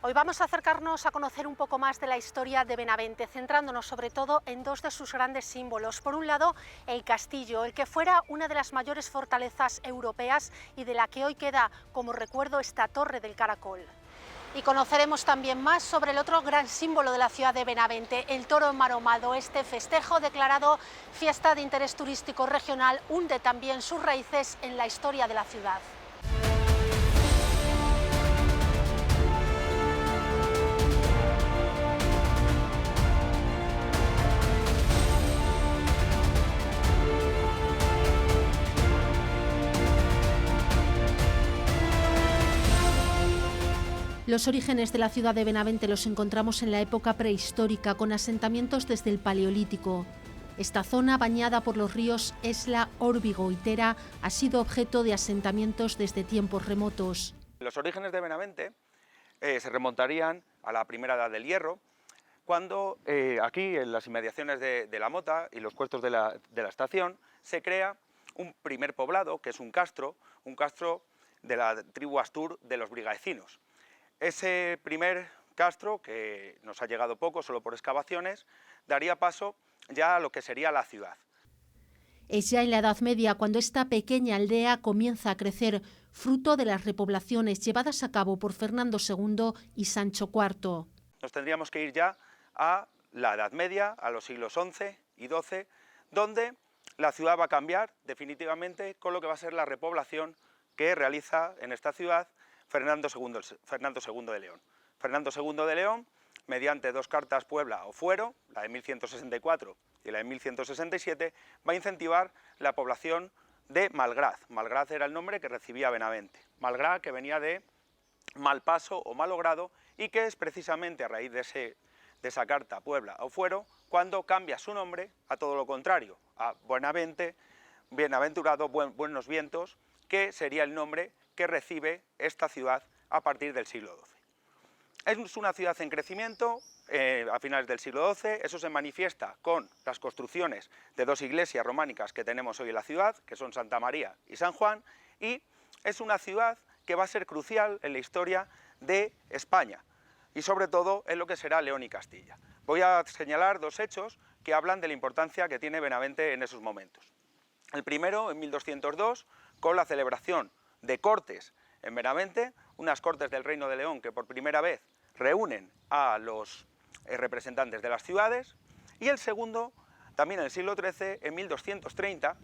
Hoy vamos a acercarnos a conocer un poco más de la historia de Benavente, centrándonos sobre todo en dos de sus grandes símbolos. Por un lado, el castillo, el que fuera una de las mayores fortalezas europeas y de la que hoy queda como recuerdo esta Torre del Caracol. Y conoceremos también más sobre el otro gran símbolo de la ciudad de Benavente, el toro enmaromado. Este festejo, declarado fiesta de interés turístico regional, hunde también sus raíces en la historia de la ciudad. Los orígenes de la ciudad de Benavente los encontramos en la época prehistórica, con asentamientos desde el Paleolítico. Esta zona, bañada por los ríos Esla, Órbigo y Tera, ha sido objeto de asentamientos desde tiempos remotos. Los orígenes de Benavente se remontarían a la primera edad del hierro, cuando aquí, en las inmediaciones de la Mota y los puestos de la estación, se crea un primer poblado, que es un castro de la tribu Astur de los Brigaecinos. Ese primer castro, que nos ha llegado poco, solo por excavaciones, daría paso ya a lo que sería la ciudad. Es ya en la Edad Media cuando esta pequeña aldea comienza a crecer, fruto de las repoblaciones llevadas a cabo por Fernando II y Sancho IV. Nos tendríamos que ir ya a la Edad Media, a los siglos XI y XII, donde la ciudad va a cambiar definitivamente con lo que va a ser la repoblación que realiza en esta ciudad Fernando II de León. Fernando II de León, mediante dos cartas Puebla o Fuero, la de 1164 y la de 1167, va a incentivar la población de Malgraz. Malgraz era el nombre que recibía Benavente. Malgraz, que venía de mal paso o malogrado, y que es precisamente a raíz de esa carta Puebla o Fuero cuando cambia su nombre a todo lo contrario, a Benavente, bienaventurado, buenos vientos, que sería el nombre que recibe esta ciudad a partir del siglo XII. Es una ciudad en crecimiento a finales del siglo XII, eso se manifiesta con las construcciones de dos iglesias románicas que tenemos hoy en la ciudad, que son Santa María y San Juan, y es una ciudad que va a ser crucial en la historia de España, y sobre todo en lo que será León y Castilla. Voy a señalar dos hechos que hablan de la importancia que tiene Benavente en esos momentos. El primero, en 1202, con la celebración de cortes en Benavente, unas cortes del Reino de León que por primera vez reúnen a los representantes de las ciudades, y el segundo, también en el siglo XIII, en 1230,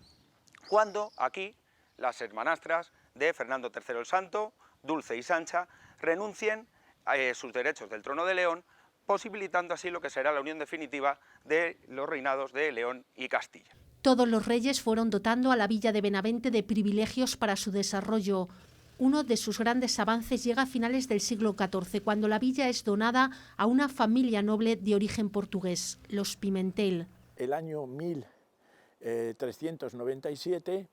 cuando aquí las hermanastras de Fernando III el Santo, Dulce y Sancha, renuncien a sus derechos del trono de León, posibilitando así lo que será la unión definitiva de los reinados de León y Castilla. Todos los reyes fueron dotando a la villa de Benavente de privilegios para su desarrollo. Uno de sus grandes avances llega a finales del siglo XIV, cuando la villa es donada a una familia noble de origen portugués, los Pimentel. El año 1397,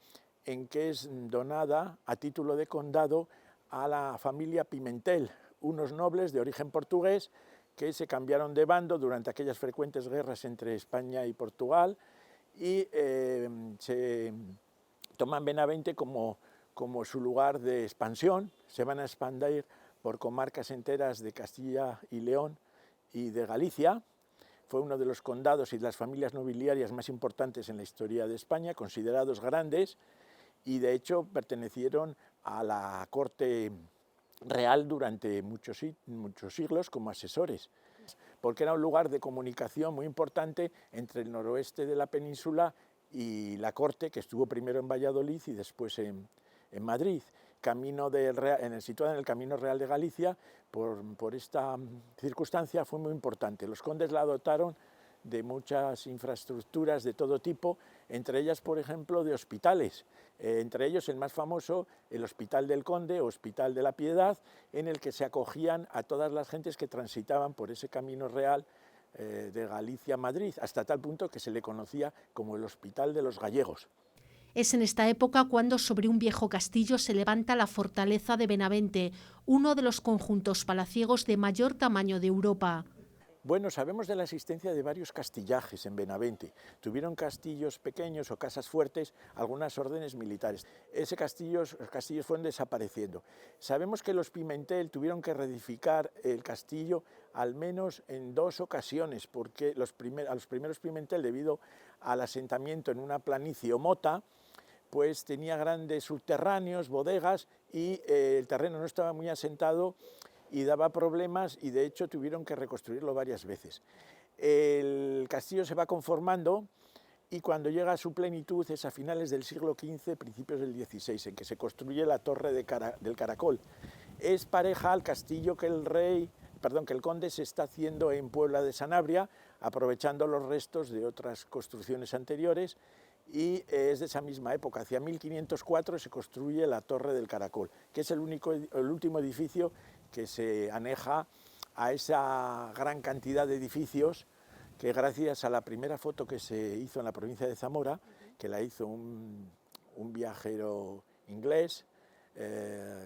en que es donada a título de condado a la familia Pimentel, unos nobles de origen portugués que se cambiaron de bando durante aquellas frecuentes guerras entre España y Portugal, y se toman Benavente como su lugar de expansión. Se van a expandir por comarcas enteras de Castilla y León y de Galicia. Fue uno de los condados y de las familias nobiliarias más importantes en la historia de España, considerados grandes, y de hecho pertenecieron a la corte real durante muchos siglos como asesores, porque era un lugar de comunicación muy importante entre el noroeste de la península y la corte, que estuvo primero en Valladolid y después en Madrid, situada en el Camino Real de Galicia. Por esta circunstancia fue muy importante. Los condes la dotaron de muchas infraestructuras de todo tipo, entre ellas, por ejemplo, de hospitales, entre ellos el más famoso, el Hospital del Conde, Hospital de la Piedad, en el que se acogían a todas las gentes que transitaban por ese camino real de Galicia a Madrid, hasta tal punto que se le conocía como el Hospital de los Gallegos. Es en esta época cuando sobre un viejo castillo se levanta la fortaleza de Benavente, uno de los conjuntos palaciegos de mayor tamaño de Europa. Bueno, sabemos de la existencia de varios castillajes en Benavente. Tuvieron castillos pequeños o casas fuertes, algunas órdenes militares. Los castillos fueron desapareciendo. Sabemos que los Pimentel tuvieron que reedificar el castillo al menos en 2 ocasiones, porque a los primeros Pimentel, debido al asentamiento en una planicie o mota, pues tenía grandes subterráneos, bodegas, y el terreno no estaba muy asentado y daba problemas, y de hecho tuvieron que reconstruirlo varias veces. El castillo se va conformando y cuando llega a su plenitud es a finales del siglo XV, principios del XVI, en que se construye la Torre del Caracol. Es pareja al castillo que el conde se está haciendo en Puebla de Sanabria, aprovechando los restos de otras construcciones anteriores, y es de esa misma época. Hacia 1504 se construye la Torre del Caracol, que es el último edificio que se aneja a esa gran cantidad de edificios que, gracias a la primera foto que se hizo en la provincia de Zamora, que la hizo un viajero inglés,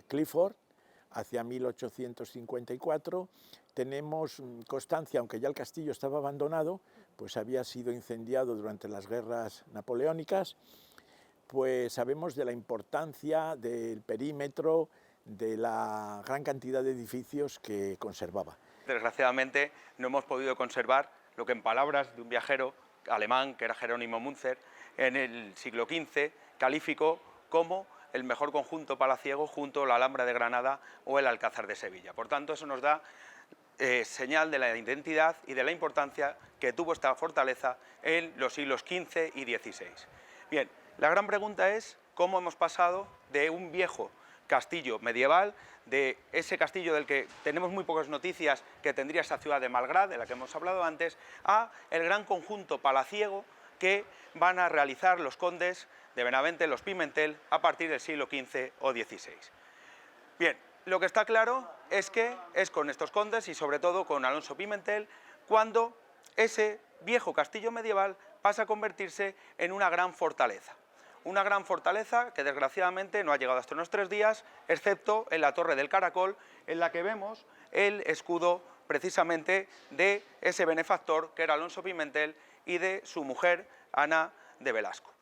Clifford, hacia 1854, tenemos constancia, aunque ya el castillo estaba abandonado, pues había sido incendiado durante las guerras napoleónicas, pues sabemos de la importancia del perímetro, de la gran cantidad de edificios que conservaba. Desgraciadamente no hemos podido conservar lo que, en palabras de un viajero alemán, que era Jerónimo Münzer, en el siglo XV calificó como el mejor conjunto palaciego junto a la Alhambra de Granada o el Alcázar de Sevilla. Por tanto, eso nos da señal de la identidad y de la importancia que tuvo esta fortaleza en los siglos XV y XVI. Bien, la gran pregunta es cómo hemos pasado de un viejo castillo medieval, de ese castillo del que tenemos muy pocas noticias, que tendría esa ciudad de Malgrat, de la que hemos hablado antes, a el gran conjunto palaciego que van a realizar los condes de Benavente, los Pimentel, a partir del siglo XV o XVI. Bien, lo que está claro es que es con estos condes, y sobre todo con Alonso Pimentel, cuando ese viejo castillo medieval pasa a convertirse en una gran fortaleza. Una gran fortaleza que desgraciadamente no ha llegado hasta unos 3 días, excepto en la Torre del Caracol, en la que vemos el escudo precisamente de ese benefactor que era Alonso Pimentel y de su mujer Ana de Velasco.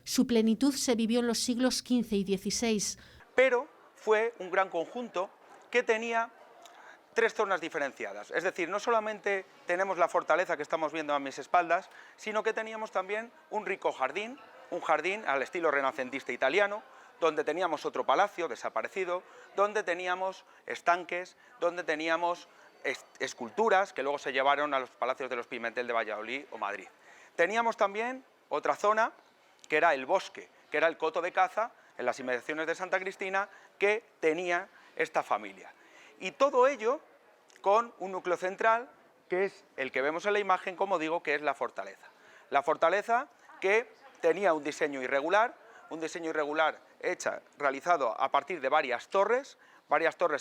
Su plenitud se vivió en los siglos XV y XVI. Pero fue un gran conjunto que tenía 3 zonas diferenciadas. Es decir, no solamente tenemos la fortaleza que estamos viendo a mis espaldas, sino que teníamos también un rico jardín, un jardín al estilo renacentista italiano, donde teníamos otro palacio desaparecido, donde teníamos estanques, donde teníamos esculturas que luego se llevaron a los palacios de los Pimentel de Valladolid o Madrid. Teníamos también otra zona que era el bosque, que era el coto de caza en las inmediaciones de Santa Cristina, que tenía esta familia. Y todo ello con un núcleo central, que es el que vemos en la imagen, como digo, que es la fortaleza. La fortaleza que tenía un diseño irregular realizado a partir de varias torres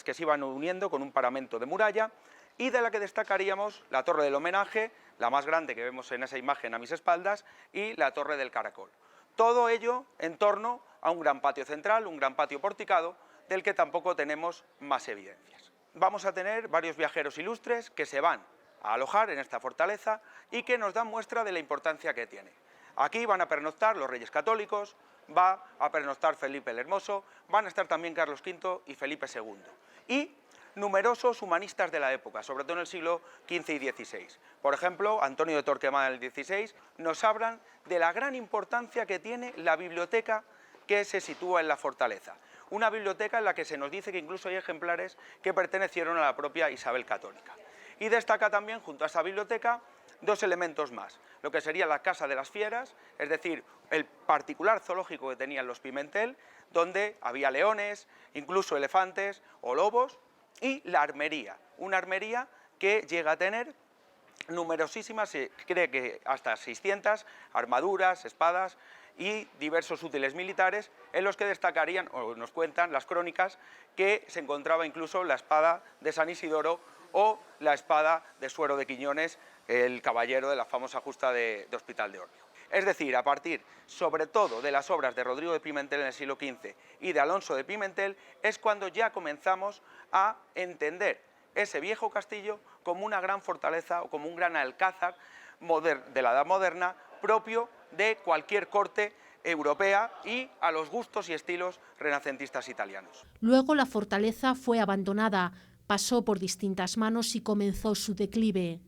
que se iban uniendo con un paramento de muralla, y de la que destacaríamos la Torre del Homenaje, la más grande que vemos en esa imagen a mis espaldas, y la Torre del Caracol. Todo ello en torno a un gran patio central, un gran patio porticado, del que tampoco tenemos más evidencias. Vamos a tener varios viajeros ilustres que se van a alojar en esta fortaleza y que nos dan muestra de la importancia que tiene. Aquí van a pernoctar los reyes católicos, va a pernoctar Felipe el Hermoso, van a estar también Carlos V y Felipe II. Y numerosos humanistas de la época, sobre todo en el siglo XV y XVI. Por ejemplo, Antonio de Torquemada en el XVI nos hablan de la gran importancia que tiene la biblioteca que se sitúa en la fortaleza. Una biblioteca en la que se nos dice que incluso hay ejemplares que pertenecieron a la propia Isabel Católica. Y destaca también, junto a esa biblioteca, 2 elementos más, lo que sería la Casa de las Fieras, es decir, el particular zoológico que tenían los Pimentel, donde había leones, incluso elefantes o lobos, y la armería, una armería que llega a tener numerosísimas, se cree que hasta 600 armaduras, espadas y diversos útiles militares, en los que destacarían, o nos cuentan las crónicas, que se encontraba incluso la espada de San Isidoro o la espada de Suero de Quiñones, el caballero de la famosa justa de Hospital de Orrio. Es decir, a partir sobre todo de las obras de Rodrigo de Pimentel en el siglo XV y de Alonso de Pimentel, es cuando ya comenzamos a entender ese viejo castillo como una gran fortaleza o como un gran alcázar de la Edad Moderna propio de cualquier corte europea y a los gustos y estilos renacentistas italianos. Luego la fortaleza fue abandonada, pasó por distintas manos y comenzó su declive.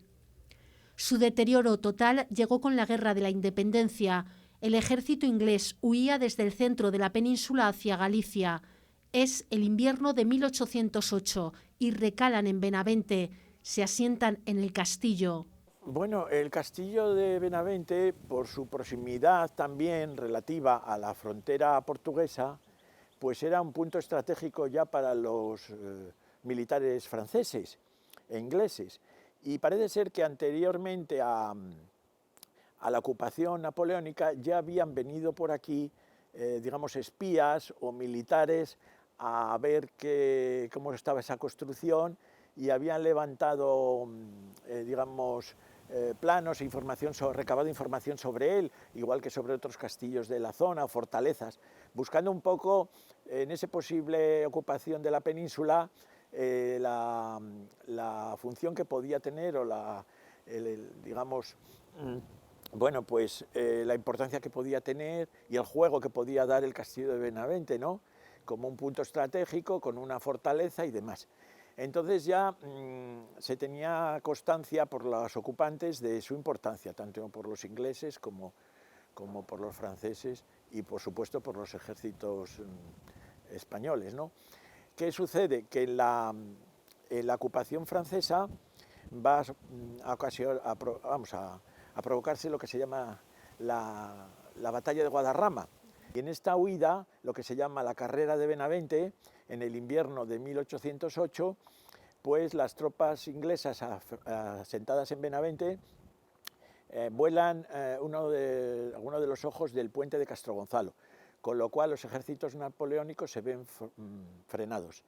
Su deterioro total llegó con la Guerra de la Independencia. El ejército inglés huía desde el centro de la península hacia Galicia. Es el invierno de 1808 y recalan en Benavente, se asientan en el castillo. Bueno, el castillo de Benavente, por su proximidad también relativa a la frontera portuguesa, pues era un punto estratégico ya para los militares franceses e ingleses. Y parece ser que anteriormente a la ocupación napoleónica ya habían venido por aquí, digamos, espías o militares a ver cómo estaba esa construcción y habían levantado, digamos, planos e información, recabado información sobre él, igual que sobre otros castillos de la zona o fortalezas, buscando un poco en esa posible ocupación de la península la función que podía tener o digamos, bueno, pues la importancia que podía tener y el juego que podía dar el castillo de Benavente, ¿no? Como un punto estratégico, con una fortaleza y demás. Entonces ya se tenía constancia por los ocupantes de su importancia, tanto por los ingleses como por los franceses y por supuesto por los ejércitos españoles, ¿no? ¿Qué sucede? Que en la ocupación francesa va a provocarse lo que se llama la batalla de Guadarrama. Y en esta huida, lo que se llama la carrera de Benavente, en el invierno de 1808, pues las tropas inglesas asentadas en Benavente vuelan algunos de los ojos del puente de Castrogonzalo, con lo cual los ejércitos napoleónicos se ven frenados.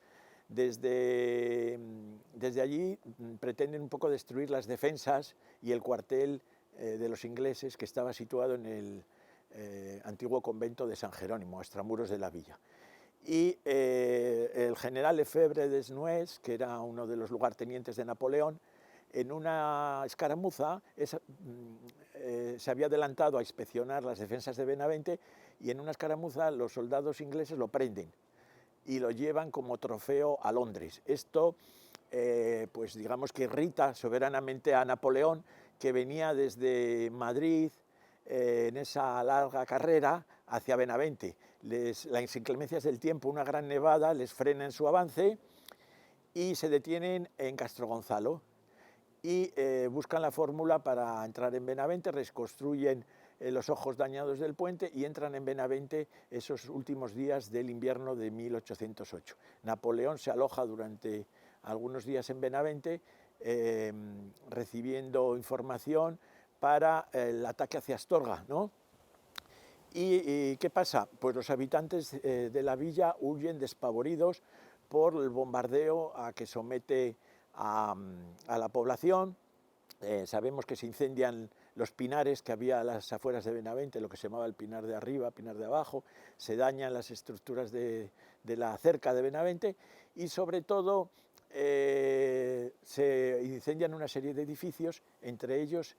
Desde allí pretenden un poco destruir las defensas y el cuartel de los ingleses que estaba situado en el antiguo convento de San Jerónimo, a extramuros de la villa. Y el general Lefebvre Desnouettes, que era uno de los lugartenientes de Napoleón, en una escaramuza se había adelantado a inspeccionar las defensas de Benavente y en una escaramuza los soldados ingleses lo prenden y lo llevan como trofeo a Londres. Esto, pues digamos que irrita soberanamente a Napoleón, que venía desde Madrid en esa larga carrera hacia Benavente. Las inclemencias del tiempo, una gran nevada, les frena en su avance y se detienen en Castrogonzalo y buscan la fórmula para entrar en Benavente, reconstruyen los ojos dañados del puente y entran en Benavente esos últimos días del invierno de 1808. Napoleón se aloja durante algunos días en Benavente recibiendo información para el ataque hacia Astorga, ¿no? ¿Y qué pasa? Pues los habitantes de la villa huyen despavoridos por el bombardeo a que somete a la población. Sabemos que se incendian los pinares que había a las afueras de Benavente, lo que se llamaba el pinar de arriba, pinar de abajo, se dañan las estructuras de la cerca de Benavente y sobre todo se incendian una serie de edificios, entre ellos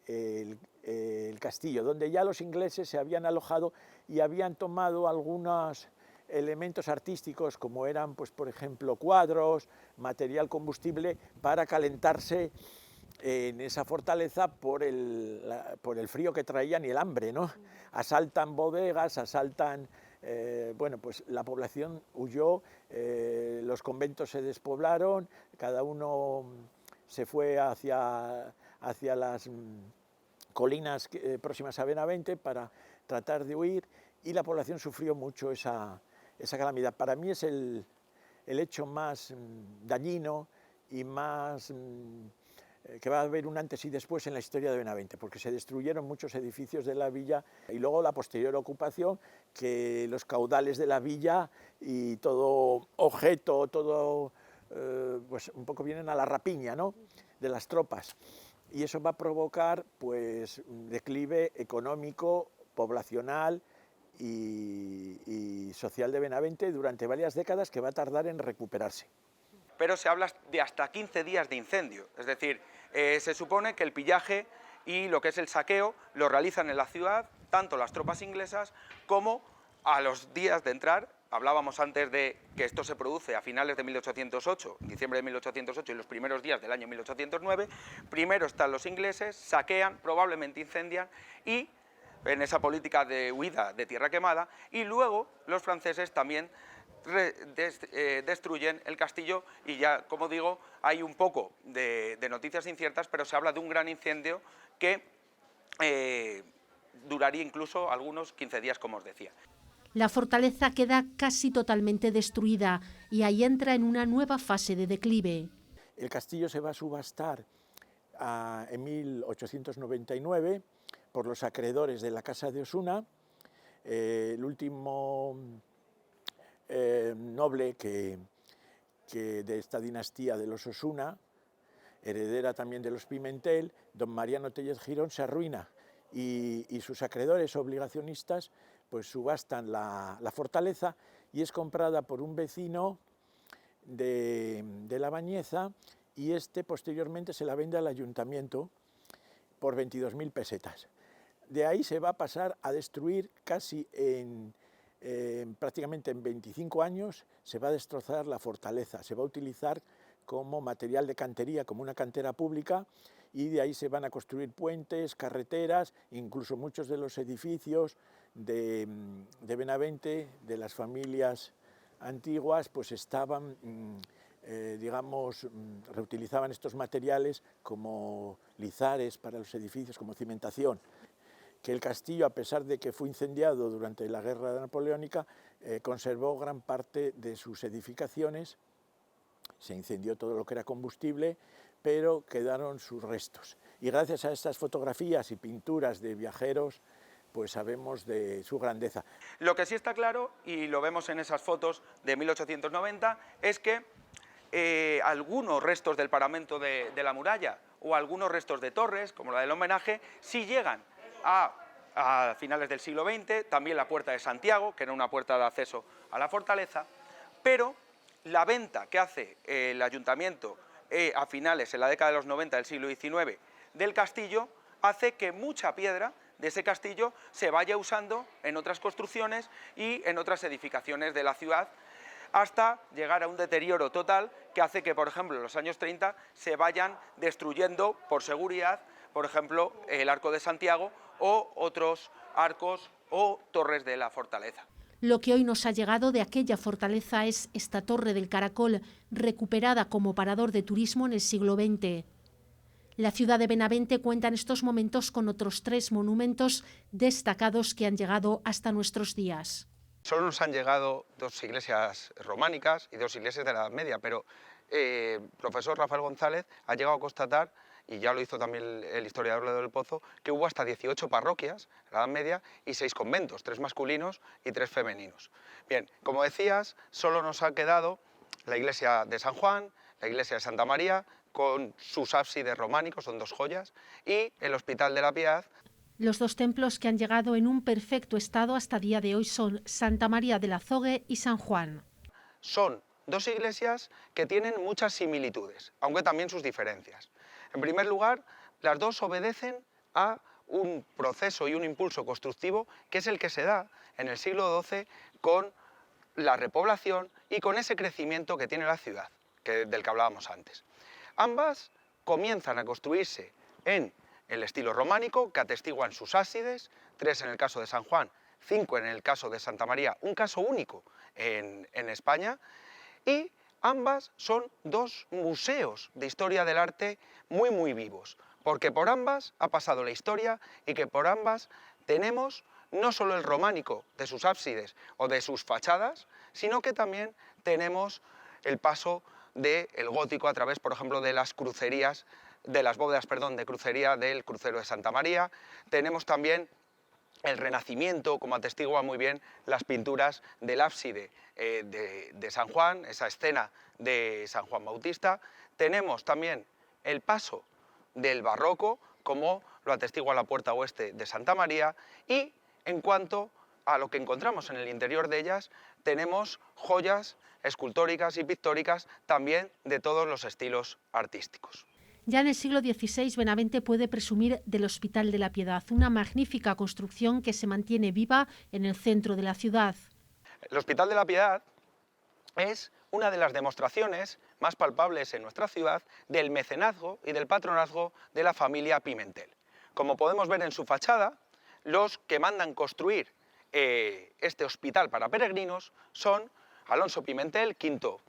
el castillo, donde ya los ingleses se habían alojado y habían tomado algunos elementos artísticos como eran, pues, por ejemplo, cuadros, material combustible para calentarse en esa fortaleza por el frío que traían y el hambre, ¿no? Asaltan bodegas, asaltan, bueno, pues la población huyó, los conventos se despoblaron, cada uno se fue hacia las colinas próximas a Benavente para tratar de huir y la población sufrió mucho esa calamidad. Para mí es el hecho más dañino y más que va a haber un antes y después en la historia de Benavente, porque se destruyeron muchos edificios de la villa y luego la posterior ocupación, que los caudales de la villa y todo objeto, todo, pues un poco vienen a la rapiña, ¿no?, de las tropas. Y eso va a provocar, pues, un declive económico, poblacional y social de Benavente durante varias décadas que va a tardar en recuperarse. pero se habla de hasta 15 días de incendio. Es decir, se supone que el pillaje y lo que es el saqueo lo realizan en la ciudad tanto las tropas inglesas como a los días de entrar. Hablábamos antes de que esto se produce a finales de 1808, diciembre de 1808 y los primeros días del año 1809. Primero están los ingleses, saquean, probablemente incendian y en esa política de huida de tierra quemada, y luego los franceses también destruyen el castillo y ya, como digo, hay un poco de noticias inciertas, pero se habla de un gran incendio que duraría incluso algunos 15 días, como os decía. La fortaleza queda casi totalmente destruida y ahí entra en una nueva fase de declive. El castillo se va a subastar en 1899 por los acreedores de la Casa de Osuna. El último noble que de esta dinastía de los Osuna, heredera también de los Pimentel, don Mariano Tellez Girón, se arruina y sus acreedores obligacionistas pues subastan la fortaleza y es comprada por un vecino de La Bañeza, y este posteriormente se la vende al ayuntamiento por 22.000 pesetas. De ahí se va a pasar a destruir casi prácticamente en 25 años, se va a destrozar la fortaleza, se va a utilizar como material de cantería, como una cantera pública, y de ahí se van a construir puentes, carreteras, incluso muchos de los edificios de Benavente, de las familias antiguas, pues estaban, reutilizaban estos materiales como lizares para los edificios, como cimentación. Que el castillo, a pesar de que fue incendiado durante la guerra napoleónica, conservó gran parte de sus edificaciones. Se incendió todo lo que era combustible, pero quedaron sus restos. Y gracias a estas fotografías y pinturas de viajeros, pues sabemos de su grandeza. Lo que sí está claro, y lo vemos en esas fotos de 1890, es que algunos restos del paramento de la muralla o algunos restos de torres, como la del homenaje, sí llegan a finales del siglo XX, también la puerta de Santiago, que era una puerta de acceso a la fortaleza, pero la venta que hace el ayuntamiento a finales, en la década de los 90 del siglo XIX, del castillo, hace que mucha piedra de ese castillo se vaya usando en otras construcciones y en otras edificaciones de la ciudad, hasta llegar a un deterioro total que hace que, por ejemplo, en los años 30 se vayan destruyendo por seguridad, por ejemplo, el Arco de Santiago o otros arcos o torres de la fortaleza. Lo que hoy nos ha llegado de aquella fortaleza es esta Torre del Caracol, recuperada como parador de turismo en el siglo XX. La ciudad de Benavente cuenta en estos momentos con otros 3 monumentos destacados que han llegado hasta nuestros días. Solo nos han llegado 2 iglesias románicas y 2 iglesias de la Edad Media, pero el profesor Rafael González ha llegado a constatar, y ya lo hizo también el historiador Ledo del Pozo, que hubo hasta 18 parroquias en la Edad Media y 6 conventos, 3 masculinos y 3 femeninos. Bien, como decías, solo nos ha quedado la iglesia de San Juan, la iglesia de Santa María, con sus ábsides románicos, son 2 joyas, y el Hospital de la Piedad. Los 2 templos que han llegado en un perfecto estado hasta día de hoy son Santa María del Azogue y San Juan. Son 2 iglesias que tienen muchas similitudes, aunque también sus diferencias. En primer lugar, las 2 obedecen a un proceso y un impulso constructivo que es el que se da en el siglo XII con la repoblación y con ese crecimiento que tiene la ciudad, del que hablábamos antes. Ambas comienzan a construirse en el estilo románico, que atestiguan sus ábsides, 3 en el caso de San Juan, 5 en el caso de Santa María, un caso único en España, y ambas son 2 museos de historia del arte muy vivos, porque por ambas ha pasado la historia y que por ambas tenemos no solo el románico de sus ábsides o de sus fachadas, sino que también tenemos el paso del gótico a través, por ejemplo, de las crucerías, de las bóvedas, de crucería del crucero de Santa María. Tenemos también el Renacimiento, como atestigua muy bien las pinturas del ábside de San Juan, esa escena de San Juan Bautista. Tenemos también el paso del barroco, como lo atestigua la puerta oeste de Santa María, y en cuanto a lo que encontramos en el interior de ellas, tenemos joyas escultóricas y pictóricas también de todos los estilos artísticos. Ya en el siglo XVI, Benavente puede presumir del Hospital de la Piedad, una magnífica construcción que se mantiene viva en el centro de la ciudad. El Hospital de la Piedad es una de las demostraciones más palpables en nuestra ciudad del mecenazgo y del patronazgo de la familia Pimentel. Como podemos ver en su fachada, los que mandan construir este hospital para peregrinos son Alonso Pimentel, quinto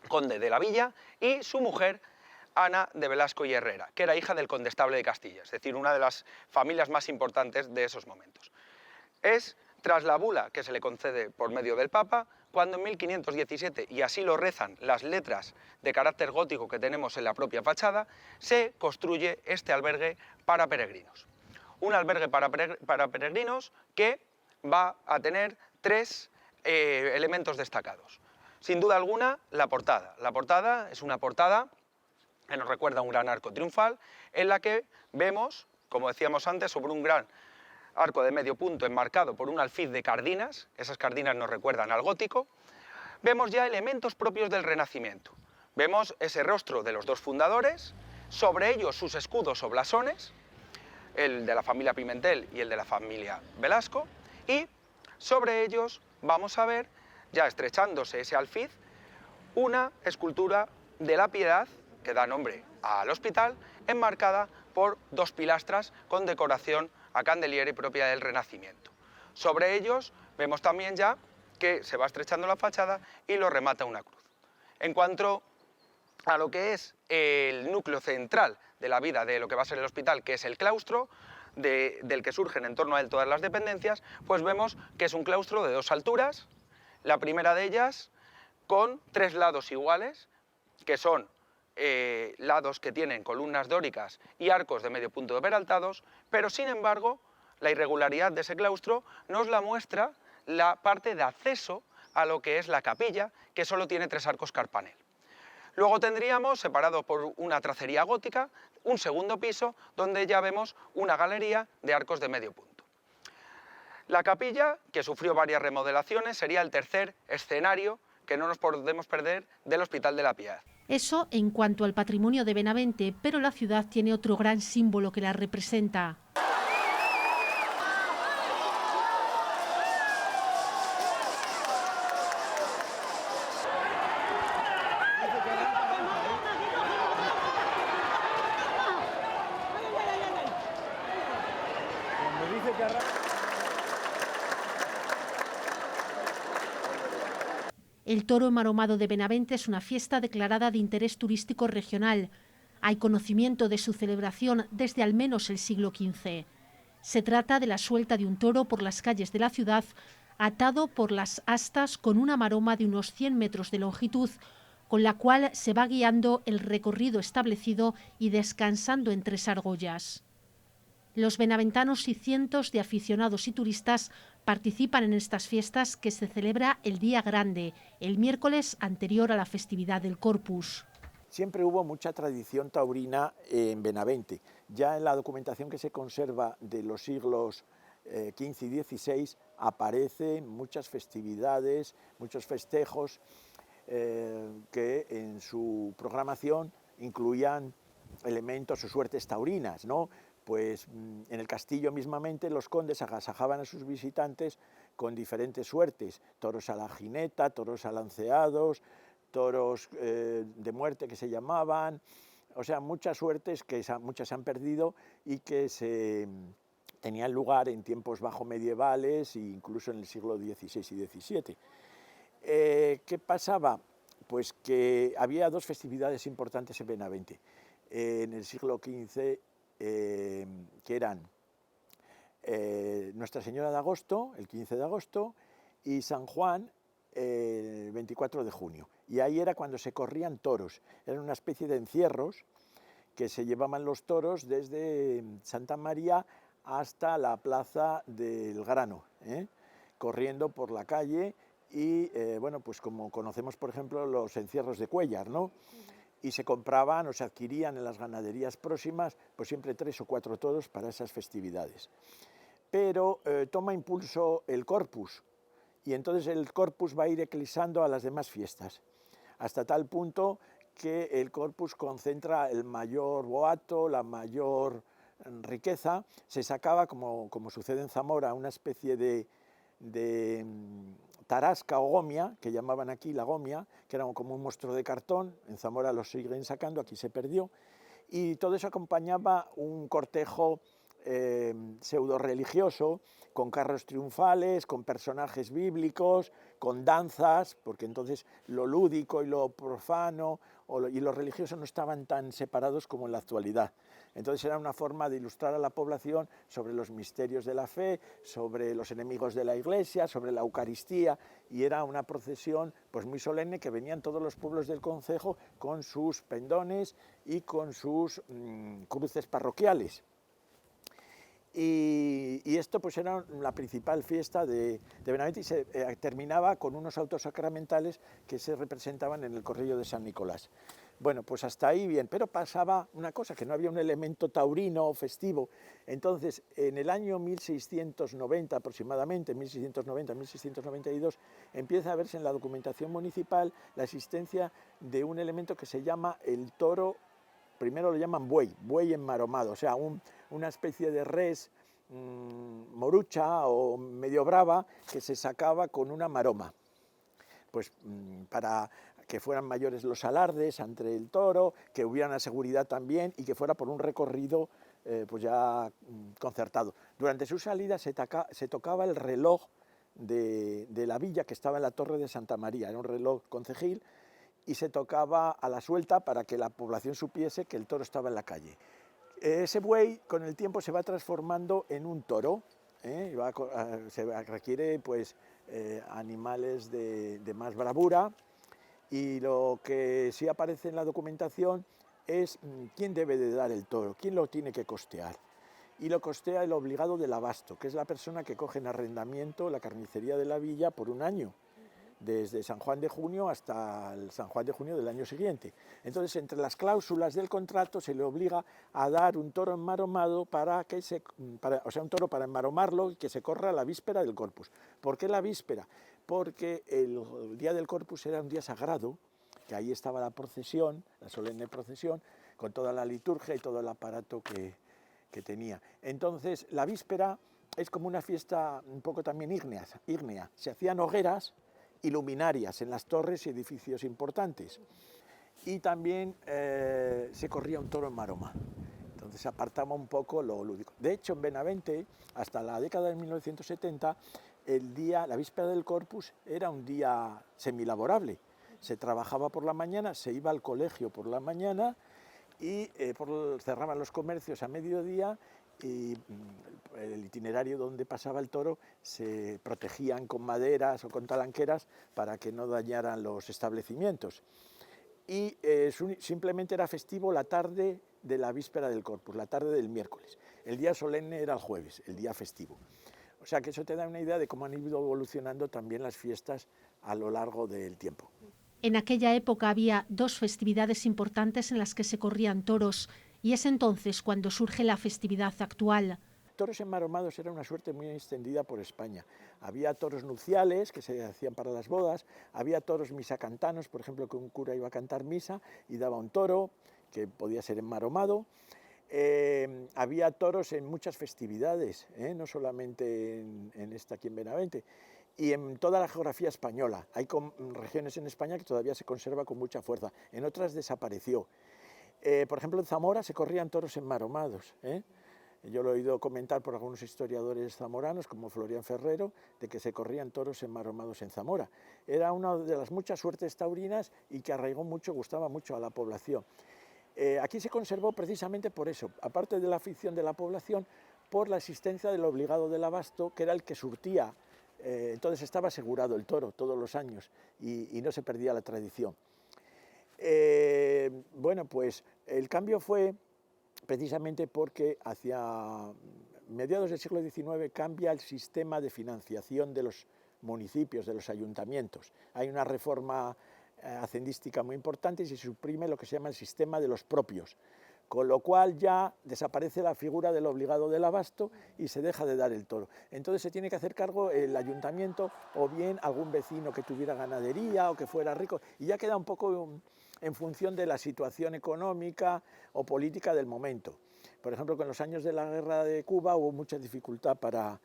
conde de la villa, y su mujer Ana de Velasco y Herrera, que era hija del condestable de Castilla, es decir, una de las familias más importantes de esos momentos. Es tras la bula que se le concede por medio del Papa, cuando en 1517, y así lo rezan las letras de carácter gótico que tenemos en la propia fachada, se construye este albergue para peregrinos. Un albergue para peregrinos que va a tener tres elementos destacados. Sin duda alguna, la portada. La portada es una portada que nos recuerda un gran arco triunfal, en la que vemos, como decíamos antes, sobre un gran arco de medio punto enmarcado por un alfiz de cardinas, esas cardinas nos recuerdan al gótico, vemos ya elementos propios del Renacimiento. Vemos ese rostro de los dos fundadores, sobre ellos sus escudos o blasones, el de la familia Pimentel y el de la familia Velasco, y sobre ellos vamos a ver, ya estrechándose ese alfiz, una escultura de la Piedad, que da nombre al hospital, enmarcada por dos pilastras con decoración a candeliere propia del Renacimiento. Sobre ellos vemos también ya que se va estrechando la fachada y lo remata una cruz. En cuanto a lo que es el núcleo central de la vida de lo que va a ser el hospital, que es el claustro, del que surgen en torno a él todas las dependencias, pues vemos que es un claustro de dos alturas, la primera de ellas con tres lados iguales, que son lados que tienen columnas dóricas y arcos de medio punto peraltados, pero sin embargo la irregularidad de ese claustro nos la muestra la parte de acceso a lo que es la capilla, que solo tiene tres arcos carpanel. Luego tendríamos, separado por una tracería gótica, un segundo piso donde ya vemos una galería de arcos de medio punto. La capilla, que sufrió varias remodelaciones, sería el tercer escenario que no nos podemos perder del Hospital de la Piedad. Eso en cuanto al patrimonio de Benavente, pero la ciudad tiene otro gran símbolo que la representa. El toro enmaromado de Benavente es una fiesta declarada de interés turístico regional. Hay conocimiento de su celebración desde al menos el siglo XV. Se trata de la suelta de un toro por las calles de la ciudad, atado por las astas con una maroma de unos 100 metros de longitud, con la cual se va guiando el recorrido establecido y descansando en tres argollas. Los benaventanos y cientos de aficionados y turistas participan en estas fiestas que se celebra el Día Grande, el miércoles anterior a la festividad del Corpus. Siempre hubo mucha tradición taurina en Benavente. Ya en la documentación que se conserva de los siglos XV y XVI aparecen muchas festividades, muchos festejos que en su programación incluían elementos o suertes taurinas, ¿no? Pues en el castillo mismamente los condes agasajaban a sus visitantes con diferentes suertes, toros a la jineta, toros alanceados, toros de muerte que se llamaban, o sea, muchas suertes que muchas se han perdido y que tenían lugar en tiempos bajo medievales e incluso en el siglo XVI y XVII. ¿Qué pasaba? Pues que había dos festividades importantes en Benavente. En el siglo XV, que eran Nuestra Señora de Agosto, el 15 de agosto, y San Juan, el 24 de junio. Y ahí era cuando se corrían toros. Era una especie de encierros que se llevaban los toros desde Santa María hasta la Plaza del Grano, corriendo por la calle y, bueno, pues como conocemos, por ejemplo, los encierros de Cuéllar, ¿no? Y se compraban o se adquirían en las ganaderías próximas pues siempre 3 o 4 toros para esas festividades. pero toma impulso el Corpus, y entonces el Corpus va a ir eclipsando a las demás fiestas, hasta tal punto que el Corpus concentra el mayor boato, la mayor riqueza. Se sacaba, como sucede en Zamora, una especie de tarasca o gomia, que llamaban aquí la gomia, que era como un monstruo de cartón. En Zamora lo siguen sacando, aquí se perdió, y todo eso acompañaba un cortejo pseudo religioso, con carros triunfales, con personajes bíblicos, con danzas, porque entonces lo lúdico y lo profano y lo religioso no estaban tan separados como en la actualidad. Entonces era una forma de ilustrar a la población sobre los misterios de la fe, sobre los enemigos de la Iglesia, sobre la Eucaristía, y era una procesión pues muy solemne, que venían todos los pueblos del concejo con sus pendones y con sus cruces parroquiales. Y esto pues era la principal fiesta de Benavente, y se terminaba con unos autos sacramentales que se representaban en el corrillo de San Nicolás. Bueno, pues hasta ahí bien, pero pasaba una cosa, que no había un elemento taurino o festivo. Entonces, en el año 1690 aproximadamente, 1690-1692, empieza a verse en la documentación municipal la existencia de un elemento que se llama el toro. Primero lo llaman buey enmaromado, o sea, una especie de res morucha o medio brava que se sacaba con una maroma, pues para que fueran mayores los alardes ante el toro, que hubiera una seguridad también y que fuera por un recorrido pues ya concertado. Durante su salida se tocaba el reloj de la villa, que estaba en la Torre de Santa María, era un reloj concejil, y se tocaba a la suelta para que la población supiese que el toro estaba en la calle. Ese buey con el tiempo se va transformando en un toro, se requiere pues, animales de más bravura, y lo que sí aparece en la documentación es quién debe de dar el toro, quién lo tiene que costear. Y lo costea el obligado del abasto, que es la persona que coge en arrendamiento la carnicería de la villa por un año, desde San Juan de Junio hasta el San Juan de Junio del año siguiente. Entonces, entre las cláusulas del contrato se le obliga a dar un toro enmaromado o sea, un toro para enmaromarlo y que se corra la víspera del Corpus. ¿Por qué la víspera? Porque el día del Corpus era un día sagrado, que ahí estaba la procesión, la solemne procesión, con toda la liturgia y todo el aparato que tenía. Entonces, la víspera es como una fiesta un poco también ígnea. Se hacían hogueras y luminarias en las torres y edificios importantes, y también se corría un toro en maroma. Entonces apartaba un poco lo lúdico. De hecho, en Benavente, hasta la década de 1970, la víspera del Corpus era un día semilaborable. Se trabajaba por la mañana, se iba al colegio por la mañana y cerraban los comercios a mediodía, y el itinerario donde pasaba el toro se protegían con maderas o con talanqueras para que no dañaran los establecimientos. Y simplemente era festivo la tarde de la víspera del Corpus, la tarde del miércoles. El día solemne era el jueves, el día festivo. O sea que eso te da una idea de cómo han ido evolucionando también las fiestas a lo largo del tiempo. En aquella época había dos festividades importantes en las que se corrían toros, y es entonces cuando surge la festividad actual. Toros enmaromados era una suerte muy extendida por España. Había toros nupciales que se hacían para las bodas, había toros misacantanos, por ejemplo, que un cura iba a cantar misa y daba un toro que podía ser enmaromado. Había toros en muchas festividades, no solamente en esta aquí en Benavente, y en toda la geografía española. Hay regiones en España que todavía se conserva con mucha fuerza, en otras desapareció. Por ejemplo, en Zamora se corrían toros enmaromados. Yo lo he oído comentar por algunos historiadores zamoranos, como Florián Ferrero, de que se corrían toros enmaromados en Zamora. Era una de las muchas suertes taurinas y que arraigó mucho, gustaba mucho a la población. Aquí se conservó precisamente por eso, aparte de la afición de la población, por la existencia del obligado del abasto, que era el que surtía. Entonces estaba asegurado el toro todos los años y no se perdía la tradición. Bueno, pues el cambio fue precisamente porque hacia mediados del siglo XIX cambia el sistema de financiación de los municipios, de los ayuntamientos. Hay una reforma hacendística muy importante y se suprime lo que se llama el sistema de los propios, con lo cual ya desaparece la figura del obligado del abasto y se deja de dar el toro. Entonces se tiene que hacer cargo el ayuntamiento o bien algún vecino que tuviera ganadería o que fuera rico, y ya queda un poco en función de la situación económica o política del momento. Por ejemplo, con los años de la guerra de Cuba hubo mucha dificultad para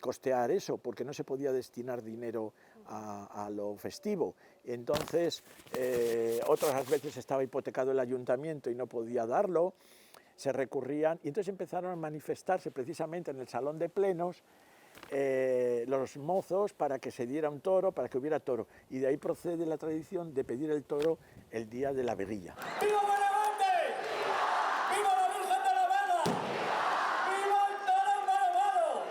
costear eso, porque no se podía destinar dinero a lo festivo. Entonces, otras veces estaba hipotecado el ayuntamiento y no podía darlo, se recurrían, y entonces empezaron a manifestarse precisamente en el salón de plenos los mozos para que se diera un toro, para que hubiera toro, y de ahí procede la tradición de pedir el toro el día de la veguilla. ¡Viva Benavente! ¡Viva la Virgen de la Vela! ¡Viva el toro maravado!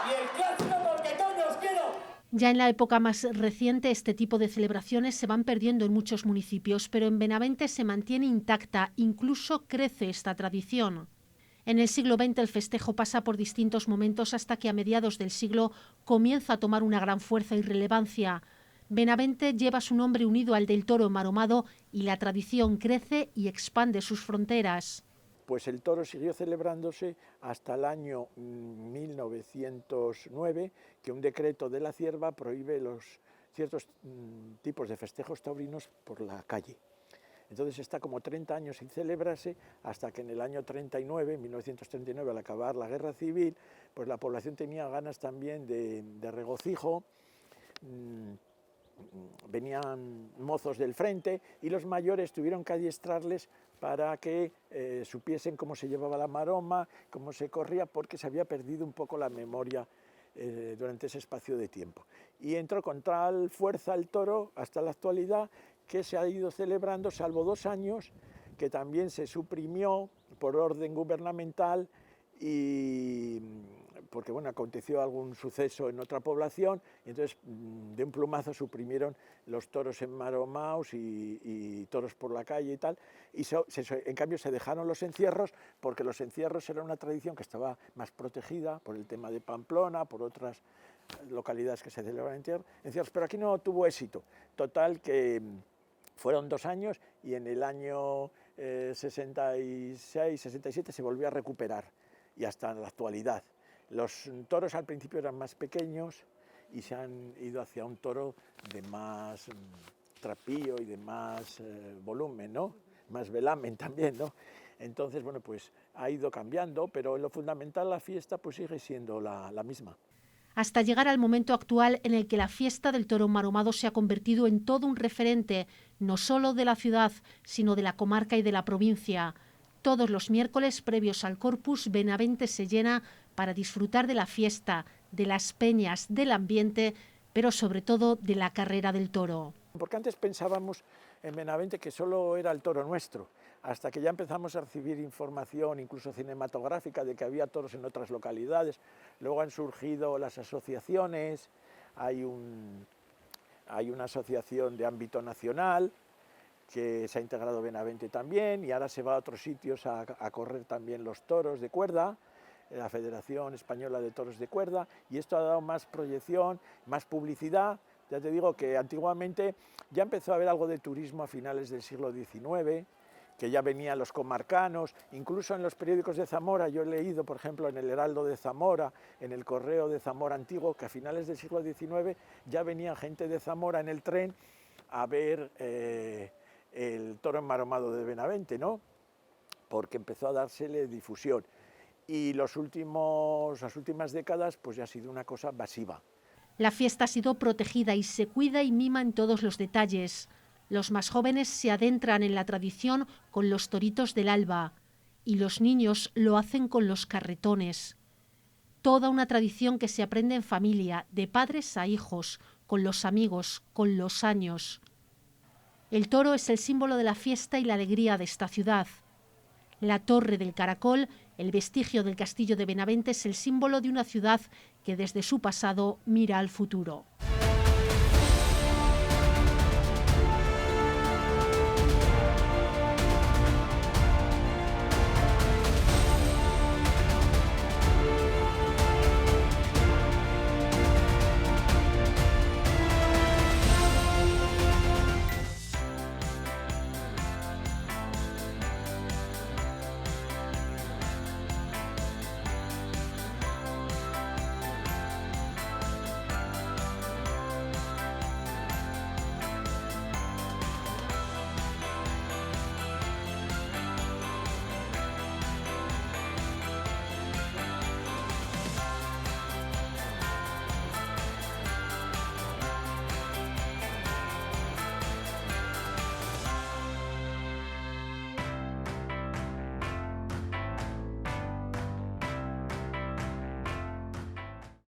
¡Y el clásico porque coño os quiero! Ya en la época más reciente, este tipo de celebraciones se van perdiendo en muchos municipios, pero en Benavente se mantiene intacta, incluso crece esta tradición. En el siglo XX el festejo pasa por distintos momentos hasta que a mediados del siglo comienza a tomar una gran fuerza y relevancia. Benavente lleva su nombre unido al del toro enmaromado y la tradición crece y expande sus fronteras. Pues el toro siguió celebrándose hasta el año 1909, que un decreto de la Cierva prohíbe ciertos tipos de festejos taurinos por la calle. Entonces está como 30 años sin celebrarse, hasta que en el año 39, 1939, al acabar la guerra civil, pues la población tenía ganas también de regocijo. Venían mozos del frente y los mayores tuvieron que adiestrarles para que supiesen cómo se llevaba la maroma, cómo se corría, porque se había perdido un poco la memoria durante ese espacio de tiempo. Y entró con tal fuerza el toro hasta la actualidad, que se ha ido celebrando, salvo 2 años, que también se suprimió por orden gubernamental y porque bueno, aconteció algún suceso en otra población, y entonces de un plumazo suprimieron los toros enmaromados y toros por la calle y tal, y en cambio se dejaron los encierros, porque los encierros eran una tradición que estaba más protegida por el tema de Pamplona, por otras localidades que se celebraban encierros, pero aquí no tuvo éxito. Total que fueron 2 años y en el año 66, 67 se volvió a recuperar y hasta la actualidad. Los toros al principio eran más pequeños y se han ido hacia un toro de más trapío y de más volumen, ¿no? Más velamen también, ¿no? Entonces, bueno, pues ha ido cambiando, pero en lo fundamental la fiesta pues sigue siendo la misma. Hasta llegar al momento actual en el que la fiesta del toro enmaromado se ha convertido en todo un referente, no solo de la ciudad, sino de la comarca y de la provincia. Todos los miércoles previos al Corpus, Benavente se llena para disfrutar de la fiesta, de las peñas, del ambiente, pero sobre todo de la carrera del toro. Porque antes pensábamos en Benavente que solo era el toro nuestro, hasta que ya empezamos a recibir información, incluso cinematográfica, de que había toros en otras localidades. Luego han surgido las asociaciones, hay una asociación de ámbito nacional que se ha integrado Benavente también, y ahora se va a otros sitios a correr también los toros de cuerda, la Federación Española de Toros de Cuerda, y esto ha dado más proyección, más publicidad. Ya te digo que antiguamente ya empezó a haber algo de turismo a finales del siglo XIX, que ya venían los comarcanos, incluso en los periódicos de Zamora. Yo he leído, por ejemplo, en el Heraldo de Zamora, en el Correo de Zamora Antiguo, que a finales del siglo XIX ya venía gente de Zamora en el tren a ver el toro enmaromado de Benavente, ¿no? Porque empezó a dársele difusión. Y las últimas décadas pues ya ha sido una cosa masiva. La fiesta ha sido protegida y se cuida y mima en todos los detalles. Los más jóvenes se adentran en la tradición con los toritos del alba y los niños lo hacen con los carretones. Toda una tradición que se aprende en familia, de padres a hijos, con los amigos, con los años. El toro es el símbolo de la fiesta y la alegría de esta ciudad. La Torre del Caracol, el vestigio del castillo de Benavente, es el símbolo de una ciudad que desde su pasado mira al futuro.